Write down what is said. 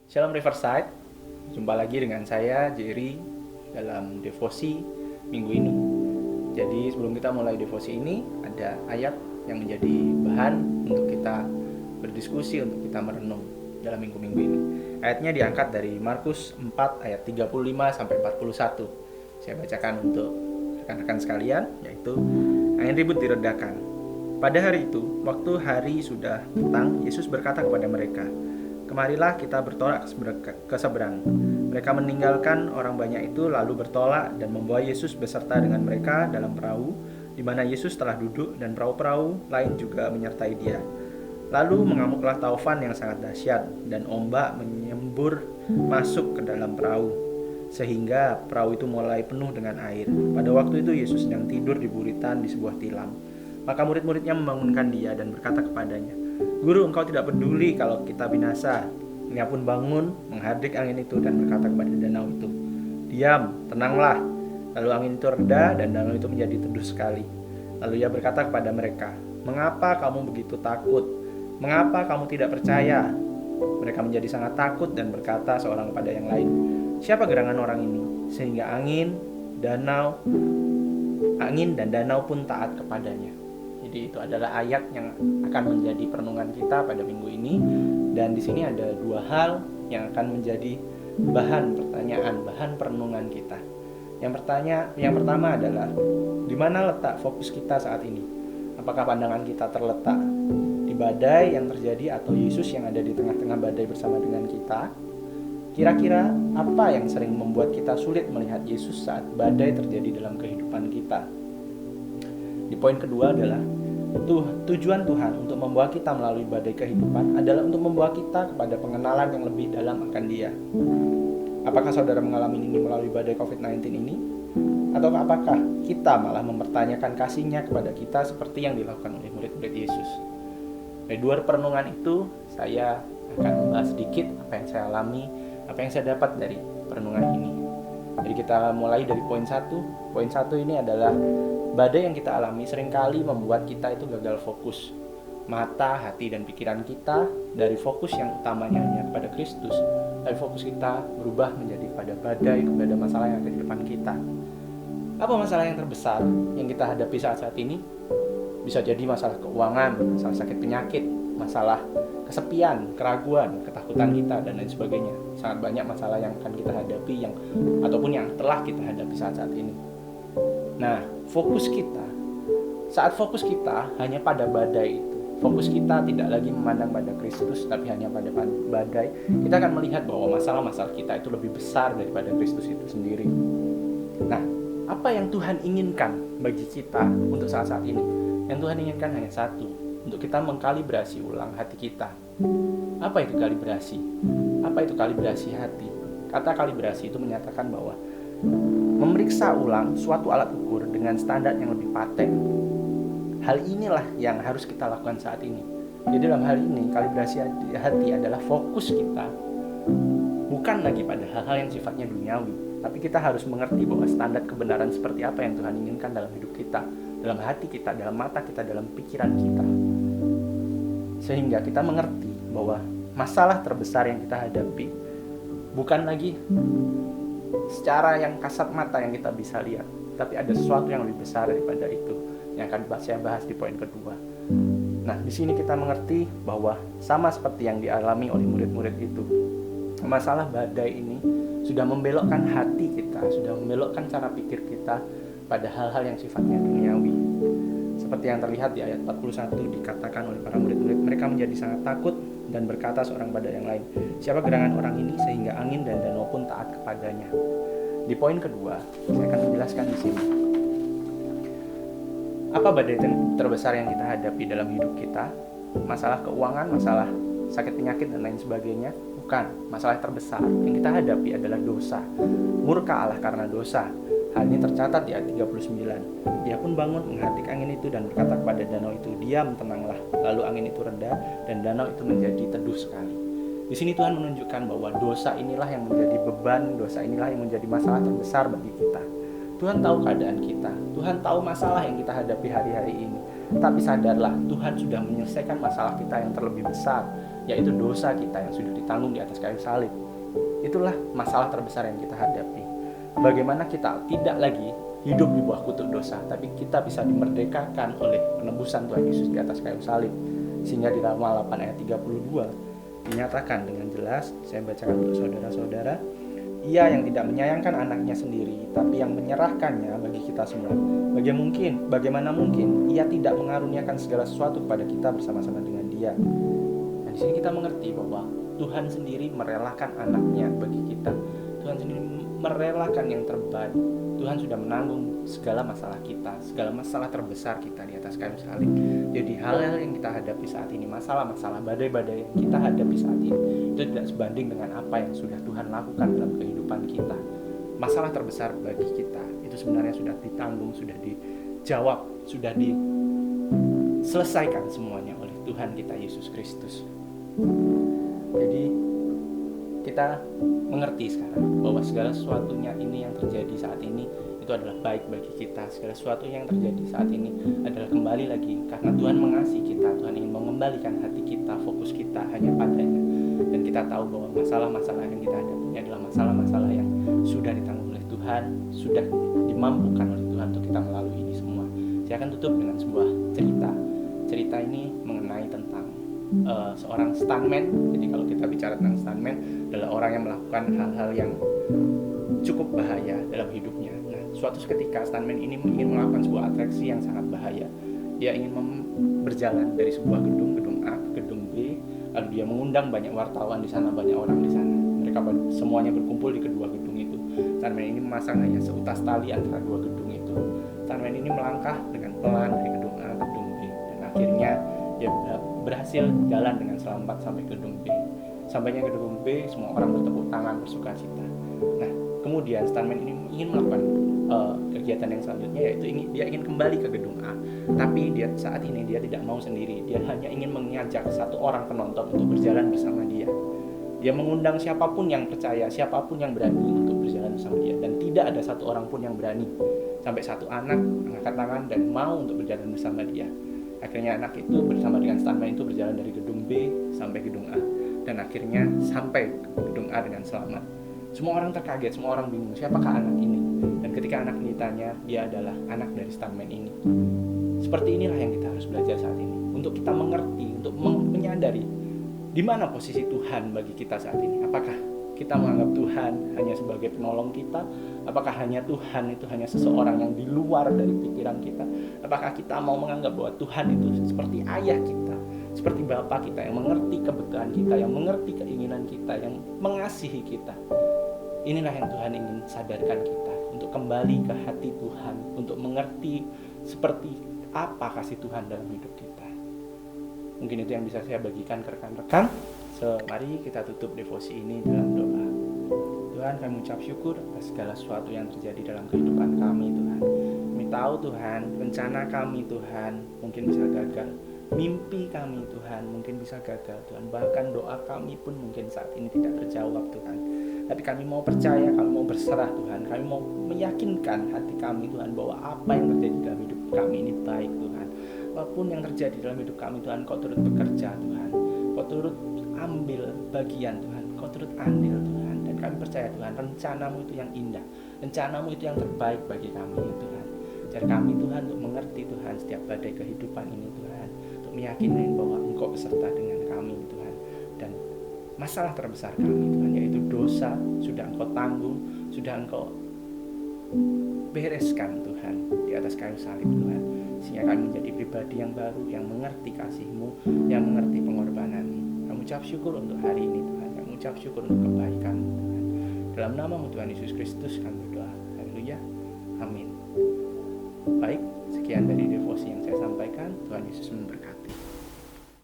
Shalom Riverside, jumpa lagi dengan saya Jerry dalam devosi minggu ini. Jadi sebelum kita mulai devosi ini, ada ayat yang menjadi bahan untuk kita berdiskusi, untuk kita merenung dalam minggu-minggu ini. Ayatnya diangkat dari Markus 4 ayat 35-41. Saya bacakan untuk rekan-rekan sekalian, yaitu angin ribut diredakan. Pada hari itu, waktu hari sudah petang, Yesus berkata kepada mereka, "Kemarilah kita bertolak ke seberang." Mereka meninggalkan orang banyak itu lalu bertolak dan membawa Yesus beserta dengan mereka dalam perahu, di mana Yesus telah duduk dan perahu-perahu lain juga menyertai dia. Lalu mengamuklah taufan yang sangat dahsyat dan ombak menyembur masuk ke dalam perahu, sehingga perahu itu mulai penuh dengan air. Pada waktu itu Yesus sedang tidur di buritan di sebuah tilam. Maka murid-muridnya membangunkan dia dan berkata kepadanya, "Guru, engkau tidak peduli kalau kita binasa." Ia pun bangun, menghardik angin itu dan berkata kepada danau itu, "Diam, tenanglah." Lalu angin itu reda dan danau itu menjadi teduh sekali. Lalu ia berkata kepada mereka, "Mengapa kamu begitu takut? Mengapa kamu tidak percaya?" Mereka menjadi sangat takut dan berkata seorang kepada yang lain, "Siapa gerangan orang ini? Sehingga angin dan danau pun taat kepadanya." Jadi itu adalah ayat yang akan menjadi perenungan kita pada minggu ini. Dan di sini ada dua hal yang akan menjadi bahan pertanyaan, bahan perenungan kita. Yang pertama adalah, di mana letak fokus kita saat ini? Apakah pandangan kita terletak di badai yang terjadi atau Yesus yang ada di tengah-tengah badai bersama dengan kita? Kira-kira apa yang sering membuat kita sulit melihat Yesus saat badai terjadi dalam kehidupan kita? Di poin kedua adalah tujuan Tuhan untuk membawa kita melalui badai kehidupan adalah untuk membawa kita kepada pengenalan yang lebih dalam akan Dia. Apakah saudara mengalami ini melalui badai COVID-19 ini? Atau apakah kita malah mempertanyakan kasih-Nya kepada kita seperti yang dilakukan oleh murid-murid Yesus? Dari dua perenungan itu, saya akan membahas sedikit apa yang saya alami, apa yang saya dapat dari perenungan ini. Jadi kita mulai dari poin 1. Poin 1 ini adalah badai yang kita alami seringkali membuat kita itu gagal fokus. Mata, hati, dan pikiran kita dari fokus yang utamanya hanya kepada Kristus, dari fokus kita berubah menjadi kepada badai, kepada masalah yang ada di depan kita. Apa masalah yang terbesar yang kita hadapi saat-saat ini? Bisa jadi masalah keuangan, masalah sakit penyakit, masalah kesepian, keraguan, ketakutan kita, dan lain sebagainya. Sangat banyak masalah yang akan kita hadapi ataupun yang telah kita hadapi saat-saat ini. Nah, saat fokus kita hanya pada badai itu, fokus kita tidak lagi memandang pada Kristus, tapi hanya pada badai, kita akan melihat bahwa masalah-masalah kita itu lebih besar daripada Kristus itu sendiri. Nah, apa yang Tuhan inginkan bagi kita untuk saat-saat ini? Yang Tuhan inginkan hanya satu, untuk kita mengkalibrasi ulang hati kita. Apa itu kalibrasi? Apa itu kalibrasi hati? Kata kalibrasi itu menyatakan bahwa memeriksa ulang suatu alat ukur dengan standar yang lebih paten. Hal inilah yang harus kita lakukan saat ini. Jadi dalam hal ini, kalibrasi hati adalah fokus kita bukan lagi pada hal-hal yang sifatnya duniawi, tapi kita harus mengerti bahwa standar kebenaran seperti apa yang Tuhan inginkan dalam hidup kita, dalam hati kita, dalam mata kita, dalam pikiran kita. Sehingga kita mengerti bahwa masalah terbesar yang kita hadapi bukan lagi secara yang kasat mata yang kita bisa lihat, tapi ada sesuatu yang lebih besar daripada itu yang akan saya bahas di poin kedua. Nah, di sini kita mengerti bahwa sama seperti yang dialami oleh murid-murid itu, masalah badai ini sudah membelokkan hati kita, sudah membelokkan cara pikir kita pada hal-hal yang sifatnya duniawi. Seperti yang terlihat di ayat 41 dikatakan oleh para murid-murid, mereka menjadi sangat takut dan berkata seorang pada yang lain, "Siapa gerangan orang ini sehingga angin dan danau pun taat kepadanya?" Di poin kedua, saya akan menjelaskan di sini. Apa badai terbesar yang kita hadapi dalam hidup kita? Masalah keuangan, masalah sakit penyakit, dan lain sebagainya? Bukan. Masalah terbesar yang kita hadapi adalah dosa. Murka Allah karena dosa. Hal ini tercatat di ayat 39. Dia pun bangun, menghardik angin itu dan berkata kepada danau itu, "Diam, tenanglah." Lalu angin itu reda dan danau itu menjadi teduh sekali. Di sini Tuhan menunjukkan bahwa dosa inilah yang menjadi beban, dosa inilah yang menjadi masalah terbesar bagi kita. Tuhan tahu keadaan kita, Tuhan tahu masalah yang kita hadapi hari-hari ini. Tapi sadarlah, Tuhan sudah menyelesaikan masalah kita yang terlebih besar yaitu dosa kita yang sudah ditanggung di atas kayu salib. Itulah masalah terbesar yang kita hadapi. Bagaimana kita tidak lagi hidup di bawah kutuk dosa, tapi kita bisa dimerdekakan oleh penebusan Tuhan Yesus di atas kayu salib. Sehingga di Roma 8 ayat 32 dinyatakan dengan jelas, saya bacakan untuk saudara-saudara, Ia yang tidak menyayangkan anaknya sendiri, tapi yang menyerahkannya bagi kita semua. Bagaimana mungkin Ia tidak mengaruniakan segala sesuatu kepada kita bersama-sama dengan Dia. Nah, di sini kita mengerti bahwa Tuhan sendiri merelakan anaknya bagi kita. Tuhan sendiri merelakan yang terbaik. Tuhan sudah menanggung segala masalah kita, segala masalah terbesar kita di atas kayu salib. Jadi hal-hal yang kita hadapi saat ini, masalah-masalah, badai-badai yang kita hadapi saat ini, itu tidak sebanding dengan apa yang sudah Tuhan lakukan dalam kehidupan kita. Masalah terbesar bagi kita itu sebenarnya sudah ditanggung, sudah dijawab, sudah diselesaikan semuanya oleh Tuhan kita Yesus Kristus. Jadi kita mengerti sekarang bahwa segala sesuatunya ini yang terjadi saat ini itu adalah baik bagi kita. Segala sesuatu yang terjadi saat ini adalah kembali lagi karena Tuhan mengasihi kita. Tuhan ingin mengembalikan hati kita, fokus kita hanya padanya. Dan kita tahu bahwa masalah-masalah yang kita hadapi ini adalah masalah-masalah yang sudah ditanggung oleh Tuhan, sudah dimampukan oleh Tuhan untuk kita melalui ini semua. Saya akan tutup dengan sebuah cerita. Cerita ini mengenai tentang seorang stuntman. Jadi kalau kita bicara tentang stuntman adalah orang yang melakukan hal-hal yang cukup bahaya dalam hidupnya. Nah, suatu ketika stuntman ini ingin melakukan sebuah atraksi yang sangat bahaya. Dia ingin berjalan dari sebuah gedung A ke gedung B, lalu dia mengundang banyak wartawan di sana, banyak orang di sana. Mereka semuanya berkumpul di kedua gedung itu. Stuntman ini memasang hanya seutas tali antara dua gedung itu. Stuntman ini melangkah dengan pelan dari gedung A ke gedung B, dan akhirnya dia berhasil jalan dengan selamat sampai ke gedung B. Sampainya ke gedung B, semua orang bertepuk tangan, bersukacita. Nah, kemudian stuntman ini ingin melakukan kegiatan yang selanjutnya, yaitu dia ingin kembali ke gedung A. Tapi saat ini dia tidak mau sendiri. Dia hanya ingin mengajak satu orang penonton untuk berjalan bersama dia. Dia mengundang siapapun yang percaya, siapapun yang berani untuk berjalan bersama dia. Dan tidak ada satu orang pun yang berani. Sampai satu anak mengangkat tangan dan mau untuk berjalan bersama dia. Akhirnya anak itu bersama dengan stuntman itu berjalan dari gedung B sampai gedung A, dan akhirnya sampai ke gedung A dengan selamat. Semua orang terkaget, semua orang bingung, siapakah anak ini? Dan ketika anak ini ditanya, dia adalah anak dari stuntman ini. Seperti inilah yang kita harus belajar saat ini, untuk kita mengerti, untuk menyadari di mana posisi Tuhan bagi kita saat ini. Apakah kita menganggap Tuhan hanya sebagai penolong kita? Apakah hanya Tuhan itu hanya seseorang yang di luar dari pikiran kita? Apakah kita mau menganggap bahwa Tuhan itu seperti ayah kita, seperti Bapa kita yang mengerti kebutuhan kita, yang mengerti keinginan kita, yang mengasihi kita? Inilah yang Tuhan ingin sadarkan kita, untuk kembali ke hati Tuhan, untuk mengerti seperti apa kasih Tuhan dalam hidup kita. Mungkin itu yang bisa saya bagikan ke rekan-rekan. Mari kita tutup devosi ini dalam doa. Tuhan, kami ucap syukur atas segala sesuatu yang terjadi dalam kehidupan kami, Tuhan. Kami tahu, Tuhan, rencana kami, Tuhan, mungkin bisa gagal. Mimpi kami, Tuhan, mungkin bisa gagal, Tuhan. Bahkan doa kami pun mungkin saat ini tidak terjawab, Tuhan. Tapi kami mau percaya, kami mau berserah, Tuhan. Kami mau meyakinkan hati kami, Tuhan, bahwa apa yang terjadi dalam hidup kami ini baik, Tuhan. Apapun yang terjadi dalam hidup kami, Tuhan, Kau turut bekerja, Tuhan. Kau turut ambil bagian, Tuhan. Kau turut andil, Tuhan. Dan kami percaya, Tuhan, rencana-Mu itu yang indah, rencana-Mu itu yang terbaik bagi kami, Tuhan. Ajar kami, Tuhan, untuk mengerti, Tuhan, setiap badai kehidupan ini, Tuhan, untuk meyakinkan bahwa Engkau beserta dengan kami, Tuhan. Dan masalah terbesar kami, Tuhan, yaitu dosa, sudah Engkau tanggung, sudah Engkau bereskan, Tuhan, di atas kayu salib, Tuhan. Sehingga kami menjadi pribadi yang baru, yang mengerti kasih-Mu, yang mengerti pengorbanan-Mu. Kami ucap syukur untuk hari ini, Tuhan. Kami ucap syukur untuk kebaikan-Mu, Tuhan. Dalam nama-Mu, Tuhan Yesus Kristus, kami berdoa. Haleluya. Amin. Baik, sekian dari devosi yang saya sampaikan. Tuhan Yesus memberkati.